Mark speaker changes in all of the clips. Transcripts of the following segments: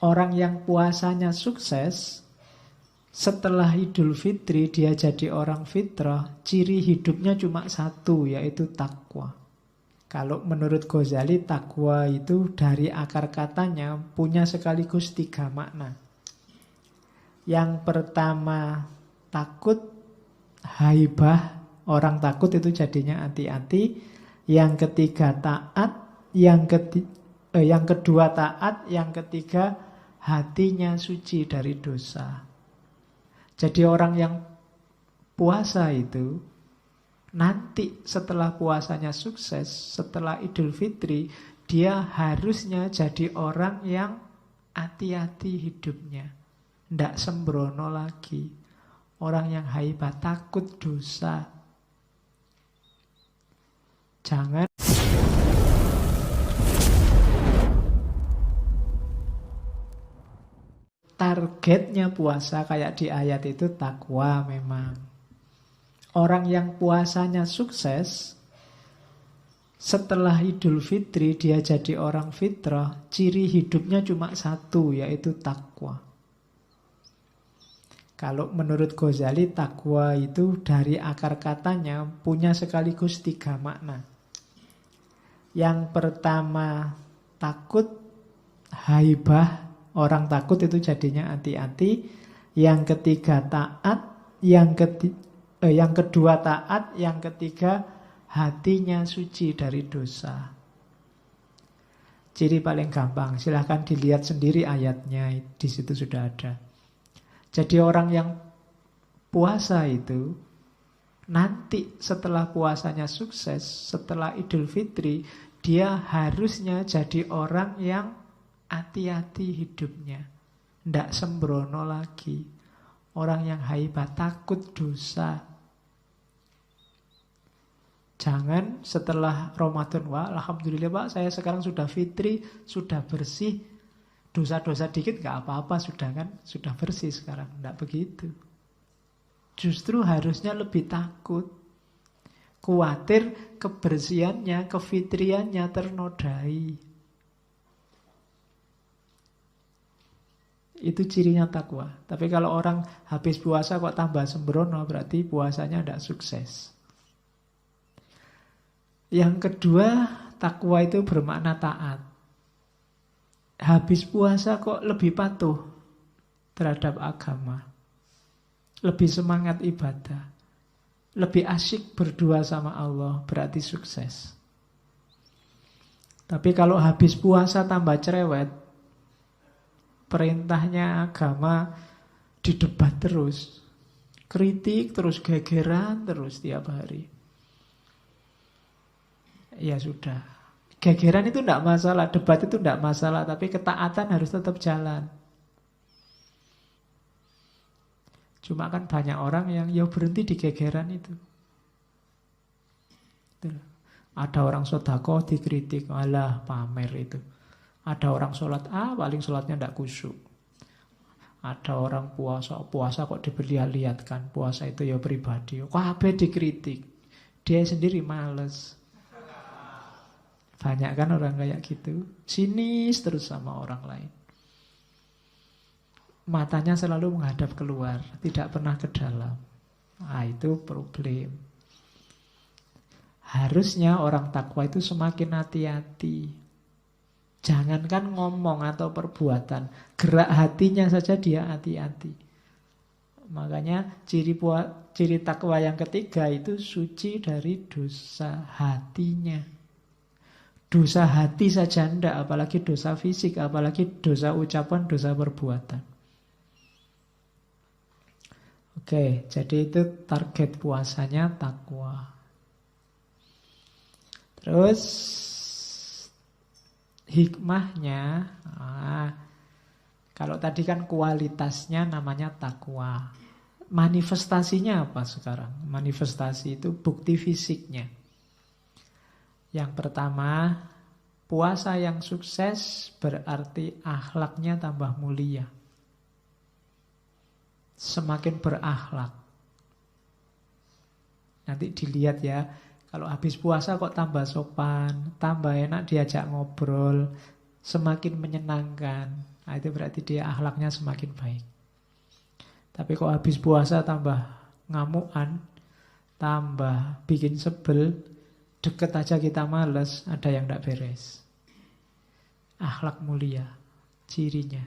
Speaker 1: Orang yang puasanya sukses, setelah Idul Fitri dia jadi orang fitrah, ciri hidupnya cuma satu, yaitu takwa. Kalau menurut Ghazali, takwa itu dari akar katanya punya sekaligus 3 makna. Yang pertama takut, haibah, orang takut itu jadinya hati-hati. Yang ketiga taat, yang kedua taat, yang ketiga hatinya suci dari dosa. Jadi orang yang puasa itu nanti setelah puasanya sukses, setelah Idul Fitri, dia harusnya jadi orang yang hati-hati hidupnya, tidak sembrono lagi. Orang yang haibah, takut dosa. Jangan targetnya puasa kayak di ayat itu takwa memang. Orang yang puasanya sukses, setelah Idul Fitri dia jadi orang fitrah, ciri hidupnya cuma satu, yaitu takwa. Kalau menurut Ghazali, takwa itu dari akar katanya punya sekaligus 3 makna. Yang pertama takut, haibah, orang takut itu jadinya hati-hati. Yang ketiga taat, yang kedua taat, yang ketiga hatinya suci dari dosa. Ciri paling gampang, silahkan dilihat sendiri ayatnya, di situ sudah ada. Jadi orang yang puasa itu nanti setelah puasanya sukses, setelah Idul Fitri, dia harusnya jadi orang yang hati-hati hidupnya, tidak sembrono lagi. Orang yang haibah, takut dosa. Jangan setelah Ramadan, wah alhamdulillah Pak, saya sekarang sudah fitri, sudah bersih, dosa-dosa dikit gak apa-apa, sudah kan, sudah bersih sekarang. Tidak begitu. Justru harusnya lebih takut, khawatir kebersihannya, kefitriannya ternodai. Itu cirinya takwa. Tapi kalau orang habis puasa kok tambah sembrono, berarti puasanya tidak sukses. Yang kedua, takwa itu bermakna taat. Habis puasa kok lebih patuh terhadap agama, lebih semangat ibadah, lebih asyik berdua sama Allah, berarti sukses. Tapi kalau habis puasa tambah cerewet, perintahnya agama didebat terus, kritik terus, gegeran terus tiap hari, ya sudah. Gegeran itu tidak masalah, debat itu tidak masalah, tapi ketaatan harus tetap jalan. Cuma kan banyak orang yang ya berhenti di gegeran itu. Ada orang sedekah dikritik, alah pamer itu. Ada orang sholat, paling sholatnya tidak khusyuk. Ada orang puasa kok diperlihatkan, puasa itu ya pribadi. Kabeh dikritik, dia sendiri males. Banyak kan orang kayak gitu, sinis terus sama orang lain. Matanya selalu menghadap keluar, tidak pernah ke dalam. Itu problem. Harusnya orang takwa itu semakin hati-hati. Jangankan ngomong atau perbuatan, gerak hatinya saja dia hati-hati. Makanya ciri takwa yang ketiga itu suci dari dosa hatinya. Dosa hati saja tidak, apalagi dosa fisik, apalagi dosa ucapan, dosa perbuatan. Oke, jadi itu target puasanya takwa. Terus hikmahnya, kalau tadi kan kualitasnya namanya takwa. Manifestasinya apa sekarang? Manifestasi itu bukti fisiknya. Yang pertama, puasa yang sukses berarti akhlaknya tambah mulia. Semakin berakhlak. Nanti dilihat ya, kalau habis puasa kok tambah sopan, tambah enak diajak ngobrol, semakin menyenangkan. Nah, itu berarti dia akhlaknya semakin baik. Tapi kok habis puasa tambah ngamukan, tambah bikin sebel, deket aja kita males, ada yang tidak beres. Akhlak mulia, cirinya.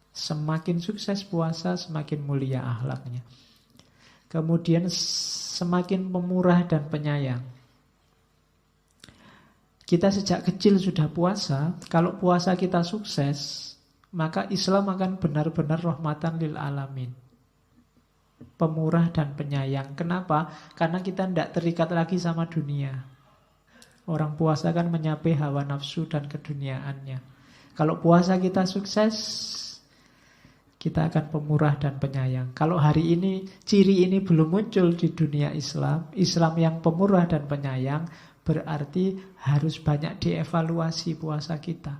Speaker 1: Semakin sukses puasa, semakin mulia akhlaknya. Kemudian semakin pemurah dan penyayang. Kita sejak kecil sudah puasa. Kalau puasa kita sukses, maka Islam akan benar-benar rahmatan lil alamin. Pemurah dan penyayang. Kenapa? Karena kita tidak terikat lagi sama dunia. Orang puasa kan menyapai hawa nafsu dan keduniaannya. Kalau puasa kita sukses, kita akan pemurah dan penyayang. Kalau hari ini ciri ini belum muncul di dunia Islam, Islam yang pemurah dan penyayang, berarti harus banyak dievaluasi puasa kita.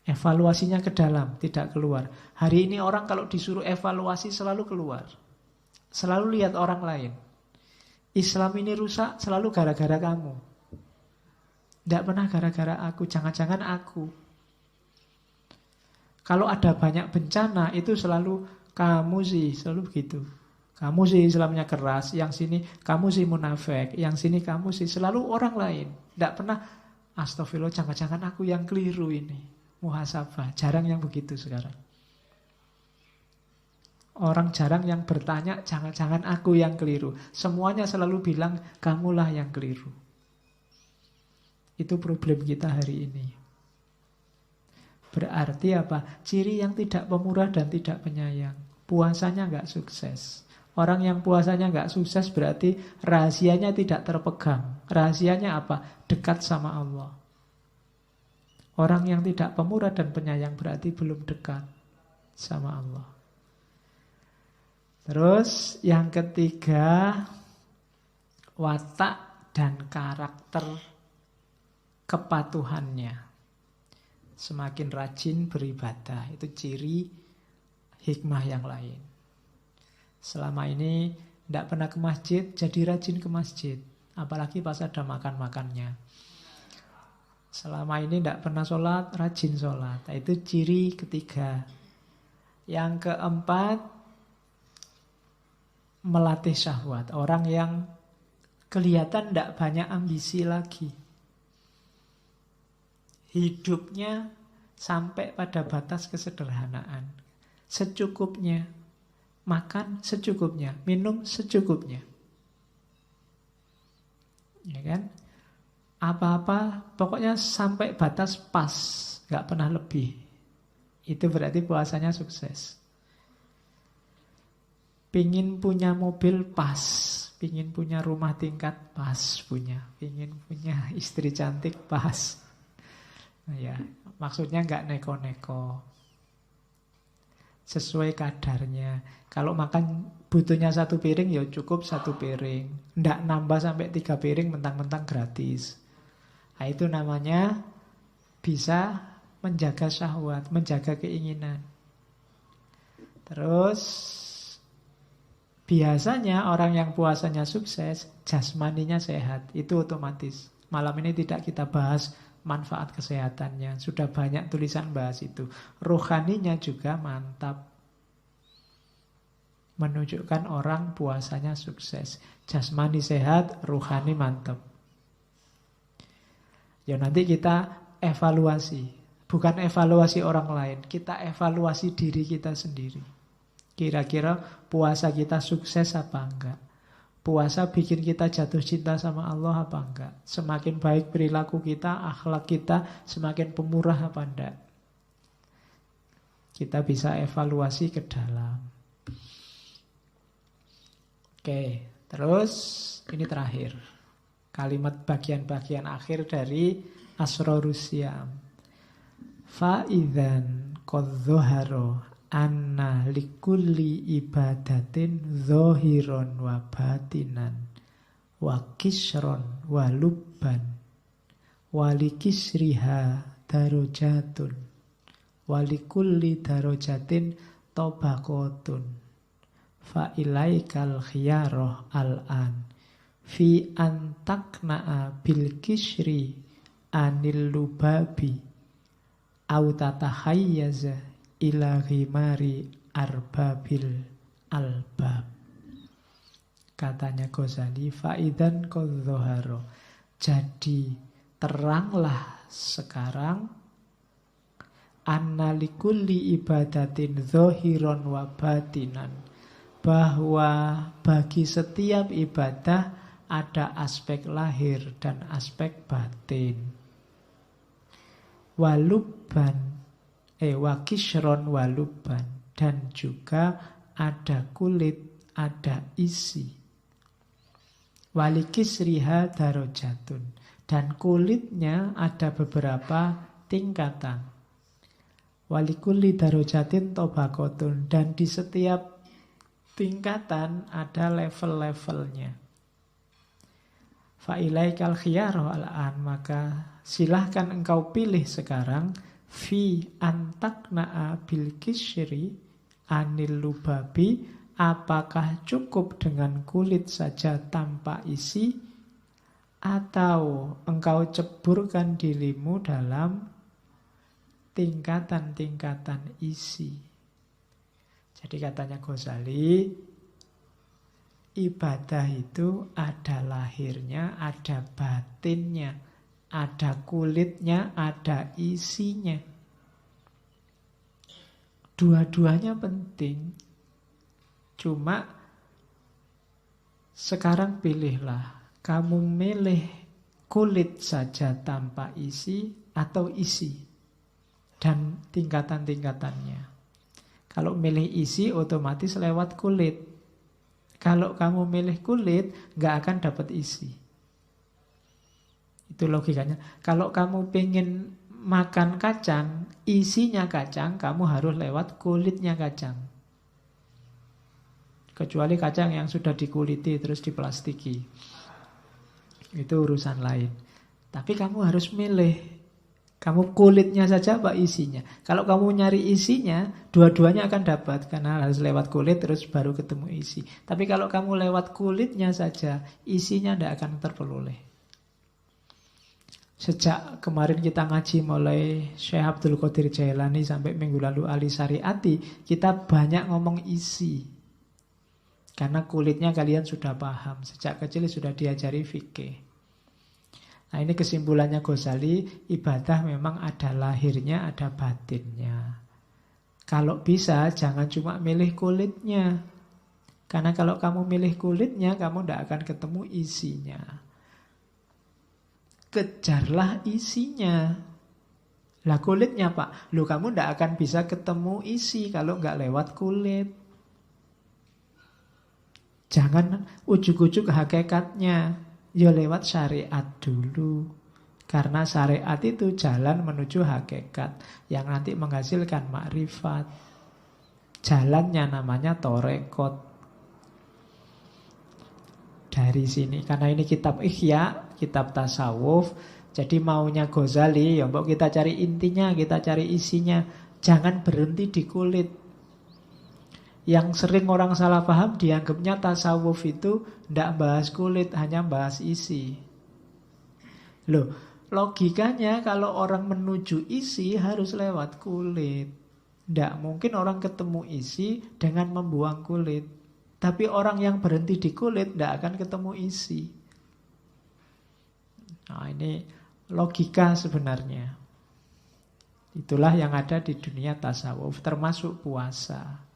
Speaker 1: Evaluasinya ke dalam, tidak keluar. Hari ini orang kalau disuruh evaluasi selalu keluar. Selalu lihat orang lain. Islam ini rusak selalu gara-gara kamu. Tidak pernah gara-gara aku, jangan-jangan aku. Kalau ada banyak bencana itu selalu kamu sih, selalu begitu. Kamu sih Islamnya keras, yang sini kamu sih munafik, yang sini kamu sih, selalu orang lain. Tidak pernah, astagfirullah, jangan-jangan aku yang keliru ini. Muhasabah, jarang yang begitu sekarang. Orang jarang yang bertanya, jangan-jangan aku yang keliru. Semuanya selalu bilang, kamulah yang keliru. Itu problem kita hari ini. Berarti apa? Ciri yang tidak pemurah dan tidak penyayang. Puasanya nggak sukses. Orang yang puasanya nggak sukses berarti rahasianya tidak terpegang. Rahasianya apa? Dekat sama Allah. Orang yang tidak pemurah dan penyayang berarti belum dekat sama Allah. Terus yang ketiga, watak dan karakter kepatuhannya. Semakin rajin beribadah, itu ciri hikmah yang lain. Selama ini tidak pernah ke masjid, jadi rajin ke masjid. Apalagi pas ada makan-makannya. Selama ini tidak pernah sholat, rajin sholat. Itu ciri ketiga. Yang keempat, melatih syahwat. Orang yang kelihatan tidak banyak ambisi lagi. Hidupnya sampai pada batas kesederhanaan. Secukupnya. Makan secukupnya. Minum secukupnya. Ya kan? Apa-apa pokoknya sampai batas pas. Gak pernah lebih. Itu berarti puasanya sukses. Pingin punya mobil pas. Pingin punya rumah tingkat pas punya. Pingin punya istri cantik pas. Nah ya, maksudnya nggak neko-neko, sesuai kadarnya. Kalau makan butuhnya 1 piring, ya cukup 1 piring. Nggak nambah sampai 3 piring mentang-mentang gratis. Nah, itu namanya bisa menjaga syahwat, menjaga keinginan. Terus biasanya orang yang puasanya sukses, jasmaninya sehat, itu otomatis. Malam ini tidak kita bahas manfaat kesehatannya. Sudah banyak tulisan bahas itu. Rohaninya juga mantap. Menunjukkan orang puasanya sukses. Jasmani sehat, rohani mantap. Ya nanti kita evaluasi. Bukan evaluasi orang lain. Kita evaluasi diri kita sendiri. Kira-kira puasa kita sukses apa enggak? Puasa bikin kita jatuh cinta sama Allah apa enggak? Semakin baik perilaku kita, akhlak kita, semakin pemurah apa enggak? Kita bisa evaluasi ke dalam. Oke, terus ini terakhir. Kalimat bagian-bagian akhir dari Asrorus Syam. Fa'idzan qad dhahara anna likulli ibadatin zahiron wa batinan wa kisron wa lubban wa likisriha darajatun wa likulli darajatin tabaqatun fa ilaikal khiyarah al-an fi antakna'a bil kisri anil lubabi au tatahayyaza ila ghimari arbabil albab. Katanya Ghazali, faidan kodzoharo. Jadi teranglah sekarang annalikulli ibadatin zohiron wa batinan, bahwa bagi setiap ibadah ada aspek lahir dan aspek batin. Walubban wakishron walubban, dan juga ada kulit, ada isi. Walikisriha darajatun, dan kulitnya ada beberapa tingkatan. Walikulli darajatin tobakotun, dan di setiap tingkatan ada level-levelnya. Fa'ilaikal khiyaro al'an, maka silahkan engkau pilih sekarang fi antakna'a bil kisyri anil lubabi, apakah cukup dengan kulit saja tanpa isi, atau engkau ceburkan dirimu dalam tingkatan-tingkatan isi. Jadi katanya Ghazali, ibadah itu ada lahirnya, ada batinnya, ada kulitnya, ada isinya. Dua-duanya penting. Cuma sekarang pilihlah, kamu milih kulit saja tanpa isi atau isi dan tingkatan-tingkatannya. Kalau milih isi otomatis lewat kulit. Kalau kamu milih kulit nggak akan dapat isi. Itu logikanya. Kalau kamu pengen makan kacang, isinya kacang, kamu harus lewat kulitnya kacang. Kecuali kacang yang sudah dikuliti terus diplastiki. Itu urusan lain. Tapi kamu harus milih. Kamu kulitnya saja apa isinya. Kalau kamu nyari isinya, dua-duanya akan dapat. Karena harus lewat kulit terus baru ketemu isi. Tapi kalau kamu lewat kulitnya saja, isinya tidak akan terperoleh. Sejak kemarin kita ngaji mulai Syekh Abdul Qadir Jailani sampai minggu lalu Ali Syariati, kita banyak ngomong isi. Karena kulitnya kalian sudah paham. Sejak kecil sudah diajari fikih. Nah ini kesimpulannya Ghazali, ibadah memang ada lahirnya, ada batinnya. Kalau bisa jangan cuma milih kulitnya. Karena kalau kamu milih kulitnya, kamu tidak akan ketemu isinya. Kejarlah isinya. Lah kulitnya Pak, lu kamu tidak akan bisa ketemu isi kalau nggak lewat kulit. Jangan ujuk-ujuk hakikatnya, ya lewat syariat dulu. Karena syariat itu jalan menuju hakikat yang nanti menghasilkan makrifat. Jalannya namanya torekot. Dari sini, karena ini kitab Ihya, kitab tasawuf. Jadi maunya Ghazali, ya mbok kita cari intinya, kita cari isinya. Jangan berhenti di kulit. Yang sering orang salah paham dianggapnya tasawuf itu tidak bahas kulit, hanya bahas isi. Loh, logikanya kalau orang menuju isi harus lewat kulit. Tidak mungkin orang ketemu isi dengan membuang kulit. Tapi orang yang berhenti di kulit tidak akan ketemu isi. Nah ini logika sebenarnya. Itulah yang ada di dunia tasawuf, termasuk puasa.